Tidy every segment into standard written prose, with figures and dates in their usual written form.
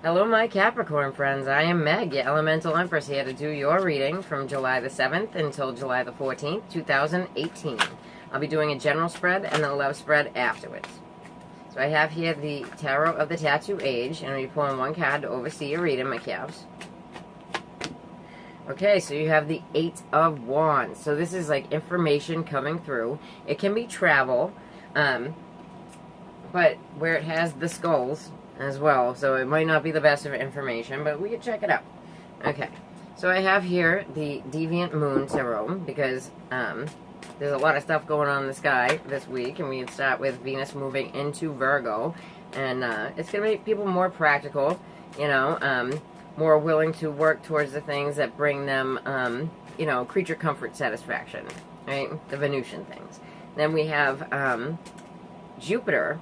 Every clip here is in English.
Hello, my Capricorn friends. I am Meg, your Elemental Empress, here to do your reading from July the 7th until July the 14th, 2018. I'll be doing a general spread and a love spread afterwards. So I have here the Tarot of the Tattoo Age, and I'll be pulling one card to oversee your reading, my Caps. Okay, so you have the Eight of Wands. So this is like information coming through. It can be travel, but where it has the skulls as well, so it might not be the best of information, but we can check it out. Okay, so I have here the Deviant Moon Tarot, because there's a lot of stuff going on in the sky this week, and we can start with Venus moving into Virgo, and it's going to make people more practical, you know, more willing to work towards the things that bring them, you know, creature comfort satisfaction, right, the Venusian things. Then we have Jupiter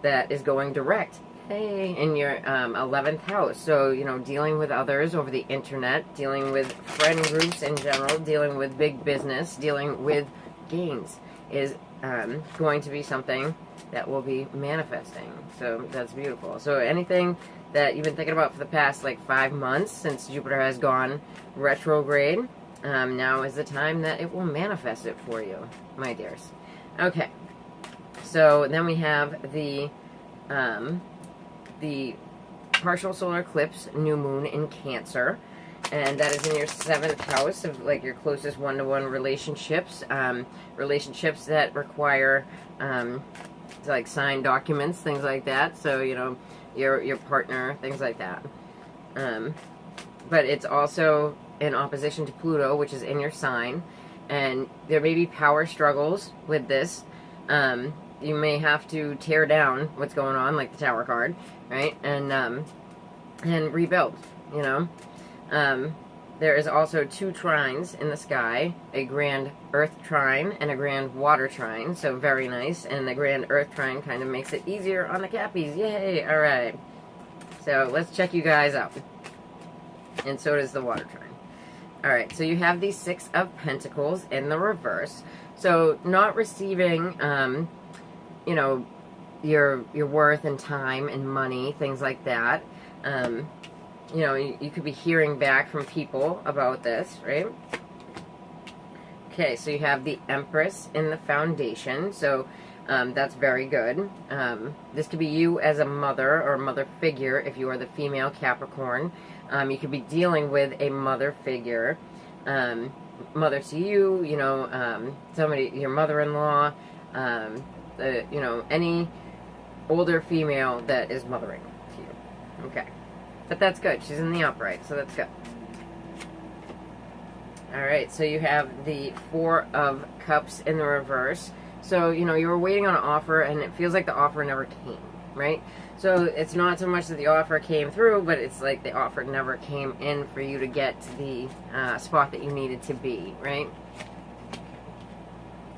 that is going direct in your 11th house. So, you know, dealing with others over the internet, dealing with friend groups in general, dealing with big business, dealing with gains is going to be something that will be manifesting. So that's beautiful. So anything that you've been thinking about for the past like 5 months since Jupiter has gone retrograde, now is the time that it will manifest it for you, my dears. Okay, so then we have the partial solar eclipse, new moon in Cancer, and that is in your 7th house of like your closest one-to-one relationships, relationships that require like signed documents, things like that. So, you know, your partner, things like that. But it's also in opposition to Pluto, which is in your sign, and there may be power struggles with this. You may have to tear down what's going on, like the Tower card, right? And rebuild, you know? There is also 2 trines in the sky, a grand earth trine and a grand water trine, so very nice. And the grand earth trine kind of makes it easier on the Cappies. Yay! All right. So let's check you guys out. And so does the water trine. All right, so you have the 6 of Pentacles in the reverse. So not receiving, you know, your worth and time and money, things like that. You know, you could be hearing back from people about this, right? Okay, so you have the Empress in the foundation, so that's very good. This could be you as a mother or a mother figure if you are the female Capricorn. You could be dealing with a mother figure, mother to you, you know, somebody, your mother-in-law, you know, any older female that is mothering to you. Okay. But that's good. She's in the upright, so that's good. Alright, so you have the 4 of Cups in the reverse. So, you know, you were waiting on an offer, and it feels like the offer never came, right? So it's not so much that the offer came through, but it's like the offer never came in for you to get to the spot that you needed to be, right?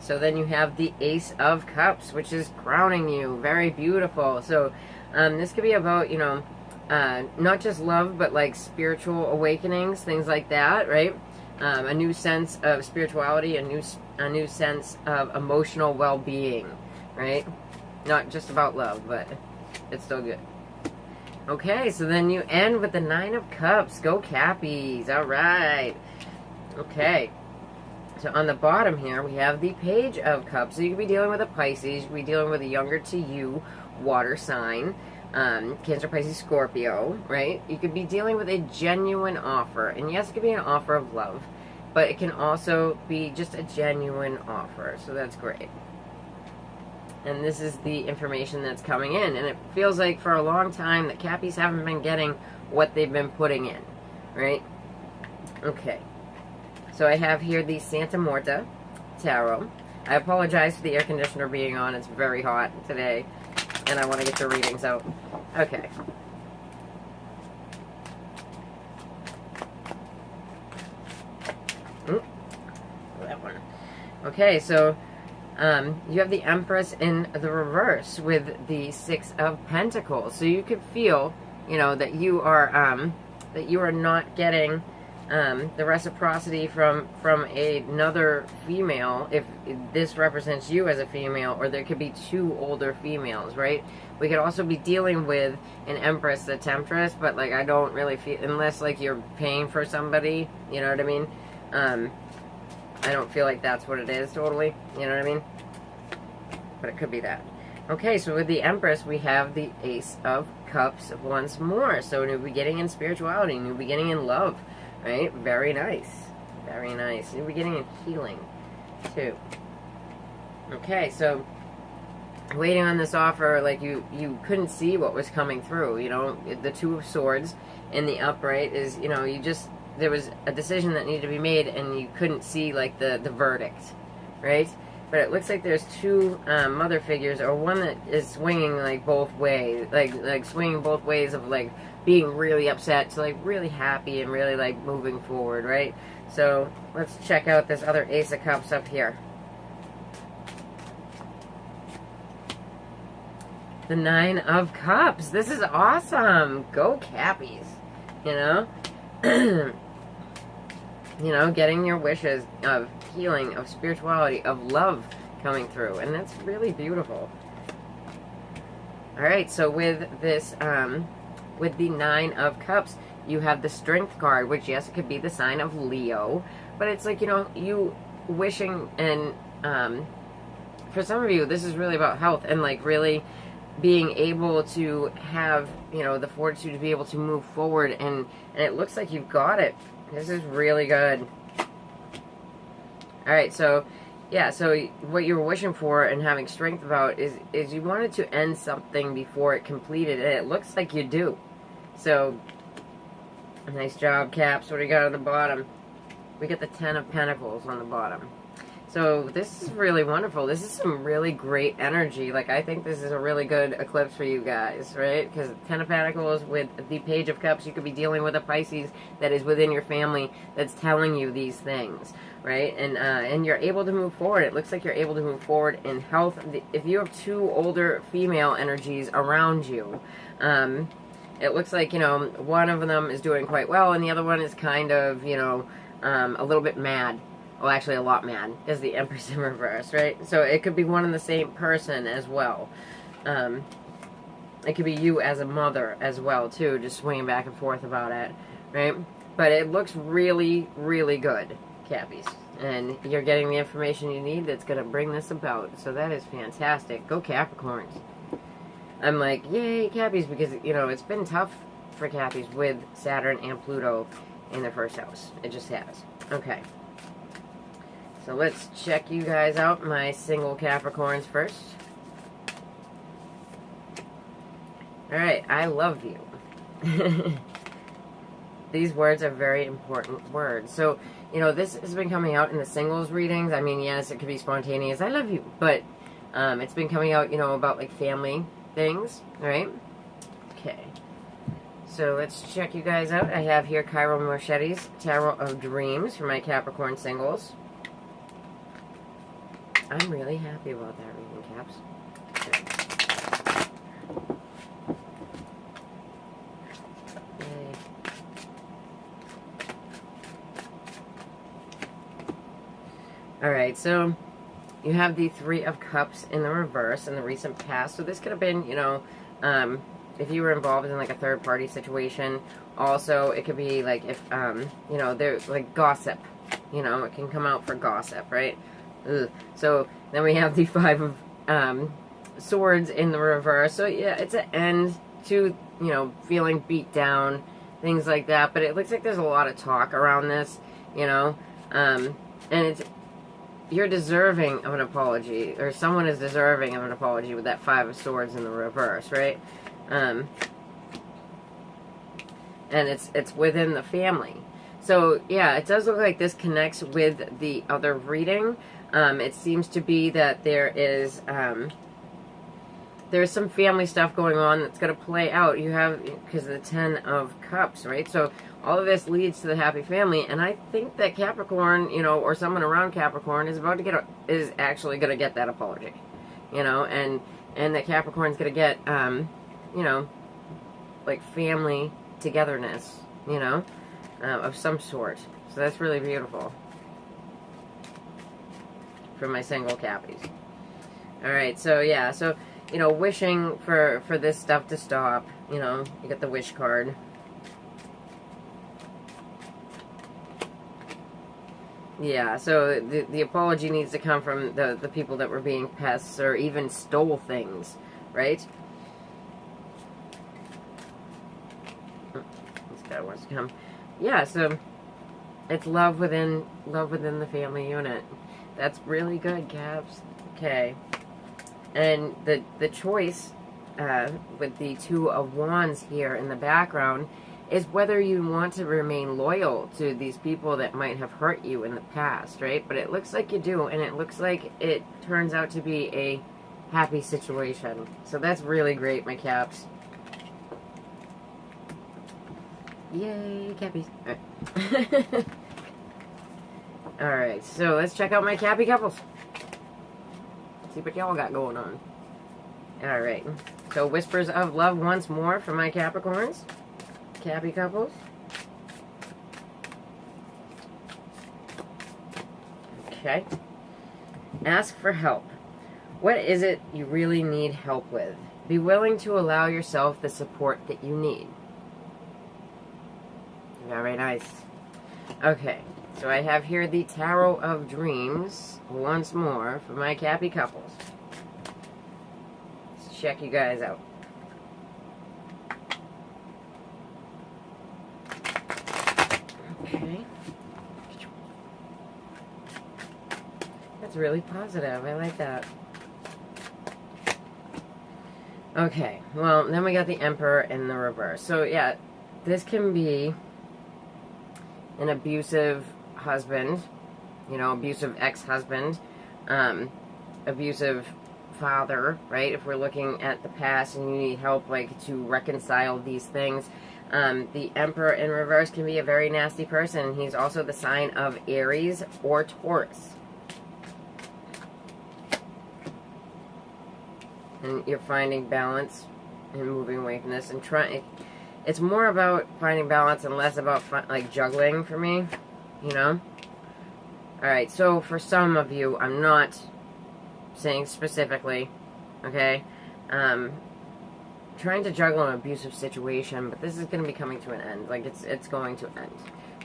So then you have the Ace of Cups, which is crowning you. Very beautiful. So this could be about, you know, not just love, but like spiritual awakenings, things like that, right? A new sense of spirituality, a new sense of emotional well-being, right? Not just about love, but it's still good. Okay, so then you end with the 9 of Cups. Go Cappies. All right. Okay. So on the bottom here, we have the Page of Cups. So you could be dealing with a Pisces. You could be dealing with a younger to you water sign. Cancer, Pisces, Scorpio, right? You could be dealing with a genuine offer. And yes, it could be an offer of love, but it can also be just a genuine offer. So that's great. And this is the information that's coming in. And it feels like for a long time that Cappies haven't been getting what they've been putting in, right? Okay. So I have here the Santa Muerta Tarot. I apologize for the air conditioner being on. It's very hot today, and I want to get the readings out. Okay. That one. Okay, so you have the Empress in the reverse with the 6 of Pentacles. So you could feel, you know, that you are not getting the reciprocity from another female, if this represents you as a female, or there could be two older females, right? We could also be dealing with an Empress, the Temptress, but like I don't really feel, unless like you're paying for somebody, you know what I mean? I don't feel like that's what it is totally, you know what I mean? But it could be that. Okay, so with the Empress, we have the Ace of Cups once more. So new beginning in spirituality, new beginning in love, right? Very nice. Very nice. New beginning in healing, too. Okay, so waiting on this offer, like you couldn't see what was coming through, you know? The Two of Swords in the upright is, you know, there was a decision that needed to be made and you couldn't see, like, the verdict, right? But it looks like there's two mother figures, or one that is swinging like both ways, like swinging both ways of like being really upset to like really happy and really like moving forward, right? So let's check out this other Ace of Cups up here. The Nine of Cups. This is awesome. Go Cappies. You know? You know, getting your wishes of healing, of spirituality, of love coming through. And that's really beautiful. Alright, so with this, with the Nine of Cups, you have the Strength card, which, yes, it could be the sign of Leo. But it's like, you know, you wishing, and for some of you, this is really about health and, like, really being able to have, you know, the fortitude to be able to move forward. And it looks like you've got it. This is really good. Alright, so, yeah, so what you were wishing for and having strength about is you wanted to end something before it completed, and it looks like you do. So, nice job, Caps. What do you got on the bottom? We get the Ten of Pentacles on the bottom. So, this is really wonderful. This is some really great energy. Like, I think this is a really good eclipse for you guys, right? Because Ten of Pentacles with the Page of Cups, you could be dealing with a Pisces that is within your family that's telling you these things, right? And you're able to move forward. It looks like you're able to move forward in health. If you have two older female energies around you, it looks like, you know, one of them is doing quite well, and the other one is kind of, you know, a little bit mad. Well, actually a lot mad, is the Empress in reverse, right? So it could be one and the same person as well. It could be you as a mother as well, too, just swinging back and forth about it, right? But it looks really, really good, Cappies. And you're getting the information you need that's going to bring this about. So that is fantastic. Go Capricorns. I'm like, yay, Cappies, because, you know, it's been tough for Cappies with Saturn and Pluto in their first house. It just has. Okay. So let's check you guys out, my single Capricorns first. Alright, I love you. These words are very important words. So, you know, this has been coming out in the singles readings. I mean, yes, it could be spontaneous, I love you. But it's been coming out, you know, about like family things, right? Okay. So let's check you guys out. I have here Cairo Marchetti's Tarot of Dreams for my Capricorn singles. I'm really happy about that reading, Caps. Okay. Yay. Alright, so you have the Three of Cups in the reverse in the recent past. So this could have been, you know, if you were involved in like a third party situation. Also, it could be like if, you know, there's like gossip. You know, it can come out for gossip, right? Ugh. So then we have the Five of Swords in the reverse. So yeah, it's an end to, you know, feeling beat down, things like that. But it looks like there's a lot of talk around this, you know, and you're deserving of an apology, or someone is deserving of an apology with that Five of Swords in the reverse, right? And it's within the family. So yeah, it does look like this connects with the other reading. It seems to be that there's some family stuff going on that's going to play out. You have, because of the Ten of Cups, right? So all of this leads to the happy family, and I think that Capricorn, you know, or someone around Capricorn is about to is actually going to get that apology, you know, and that Capricorn's going to get, you know, like family togetherness, you know. of some sort. So that's really beautiful for my single Cappies. Alright, so yeah, so, you know, wishing for this stuff to stop. You know, you get the wish card. Yeah, so the apology needs to come from the people that were being pests or even stole things, right? This guy wants to come. Yeah, so it's love within the family unit. That's really good, Caps. Okay. And the choice with the Two of Wands here in the background is whether you want to remain loyal to these people that might have hurt you in the past, right? But it looks like you do, and it looks like it turns out to be a happy situation. So that's really great, my Caps. Yay, Cappies. Alright. Alright, so let's check out my Cappy couples. See what y'all got going on. Alright, so Whispers of Love once more for my Capricorns. Cappy couples. Okay. Ask for help. What is it you really need help with? Be willing to allow yourself the support that you need. Very nice. Okay, so I have here the Tarot of Dreams once more for my Cappy couples. Let's check you guys out. Okay. That's really positive. I like that. Okay, well, then we got the Emperor in the reverse. So, yeah, this can be an abusive husband, you know, abusive ex-husband, abusive father, right? If we're looking at the past and you need help, like, to reconcile these things. The Emperor in reverse can be a very nasty person. He's also the sign of Aries or Taurus. And you're finding balance and moving away from this and trying. It's more about finding balance and less about like juggling for me, you know. All right, so for some of you, I'm not saying specifically, okay. Trying to juggle an abusive situation, but this is going to be coming to an end. Like it's going to end,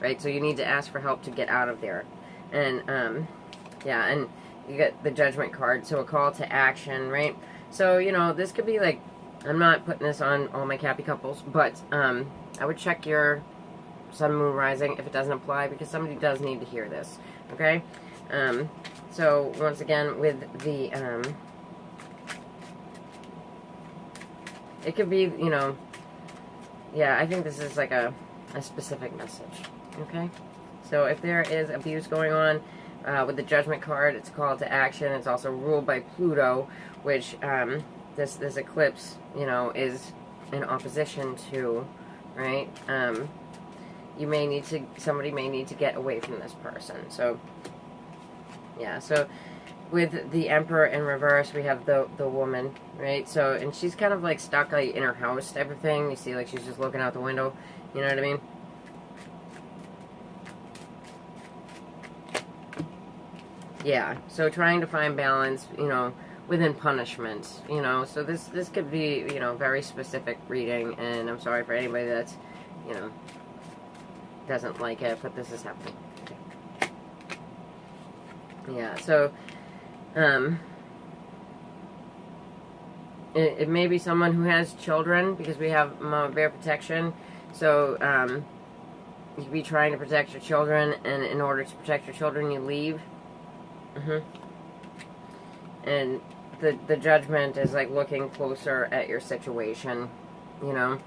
right? So you need to ask for help to get out of there, and yeah, and you get the Judgment card, so a call to action, right? So you know this could be like, I'm not putting this on all my Cappy couples, but I would check your Sun, Moon, Rising if it doesn't apply, because somebody does need to hear this, okay? So once again with the it could be, you know, yeah, I think this is like a specific message, okay? So if there is abuse going on with the Judgment card, it's a call to action. It's also ruled by Pluto, which this eclipse, you know, is in opposition to, right? You may need to, somebody may need to get away from this person. So, yeah, so with the Emperor in reverse, we have the woman, right? So, and she's kind of like stuck like in her house type of thing. You see, like she's just looking out the window. You know what I mean? Yeah. So trying to find balance, you know, within punishment, you know. So this could be, you know, very specific reading, and I'm sorry for anybody that's, you know, doesn't like it, but this is happening. Okay. Yeah. So. It may be someone who has children, because we have Mama Bear protection. So, you could be trying to protect your children, and in order to protect your children, you leave. And the Judgment is like looking closer at your situation, you know.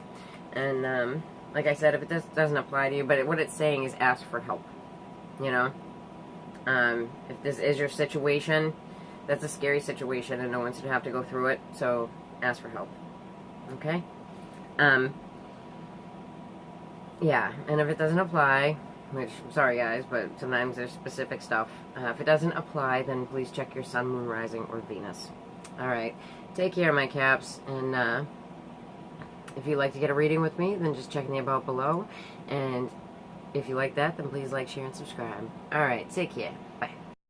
And, like I said, if it doesn't apply to you, but what it's saying is ask for help, you know. If this is your situation, that's a scary situation, and no one should have to go through it, so ask for help. Okay? Yeah, and if it doesn't apply, which, I'm sorry guys, but sometimes there's specific stuff. If it doesn't apply, then please check your Sun, Moon, Rising, or Venus. Alright, take care, my Caps, and if you'd like to get a reading with me, then just check in the about below, and If you like that, then please like, share, and subscribe. Alright, take care.